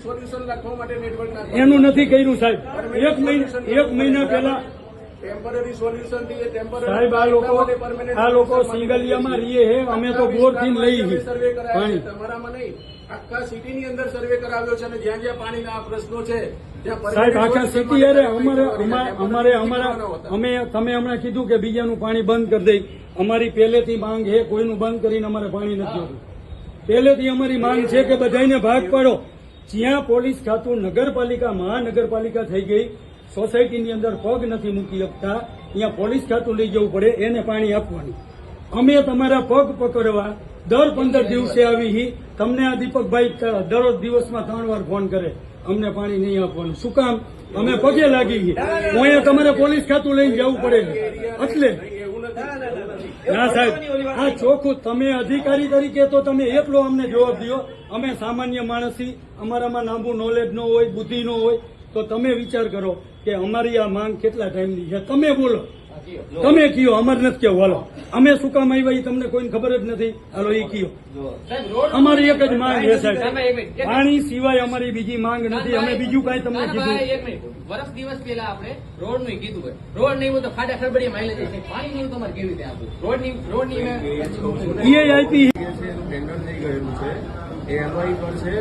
Solution રાખવા માટે network એનું નથી કર્યું સાહેબ. એક મહિના પહેલા ટેમ્પરરી સોલ્યુશન સાહેબ આ લોકો સિંગલિયામાં રહીએ હે. અમે તો બોર થી લઈ સર્વે કરાવ્યો પાણી તમારામાં નહીં, આખા સિટીની અંદર સર્વે કરાવ્યો છે અને જ્યાં જ્યાં પાણીના પ્રશ્નો છે સાહેબ આખા સિટી અરે અમે તમે હમણાં કીધું કે બીજાનું પાણી બંધ કરી દઈ. અમારી પહેલેથી માંગ છે, કોઈનું બંધ કરીને અમારે પાણી નથી જોતું. પહેલેથી અમારી માંગ છે કે બધાને ભાગ પાડો. જ્યાં પોલીસ ખાતું નગરપાલિકા મહાનગરપાલિકા થઈ ગઈ, સોસાયટીની અંદર પગ નથી મૂકી શકતા, ત્યાં પોલીસ ખાતું લઈ જવું પડે, એને પાણી આપવાનું. અમે તમારા પગ પકડવા દર 15 દિવસે આવી. તમને આ દીપકભાઈ દરરોજ દિવસમાં 3 વાર ફોન કરે, અમને પાણી નહીં આપવાનું. શું કામ? અમે પગે લાગી ગઈ. અહીંયા તમારે પોલીસ ખાતું લઈને જવું પડે એટલે ના સાહેબ આ ચોખ્ખું. તમે અધિકારી તરીકે તો તમે એટલો અમને જવાબ દો. અમે સામાન્ય માણસી, અમારામાં લાંબુ નોલેજ ન હોય, બુદ્ધિ ન હોય, તો તમે વિચાર કરો કે અમારી આ માંગ કેટલા ટાઈમની છે. તમે બોલો, તમે કયો, અમારે નથી કેવું. હાલો અમે શું કામ આવ્યા એ તમને કોઈને ખબર જ નથી. હાલો એ કયો. અમારી એક જ માંગ છે સાહેબ, પાણી સિવાય અમારી બીજી માંગ નથી. અમે બીજું કઈ તમને કીધું. વર્ષ દિવસ પહેલા આપણે રોડ નું કીધું હોય, રોડ નહીં હોય તો ખાડા ખરબડીયા માઇલેજ છે. પાણી નહીં તમારે કેવી રીતે આપવું? રોડ ની આપી ટેન્ડર થઈ ગયેલું છે, એ એનવાઈ પર છે.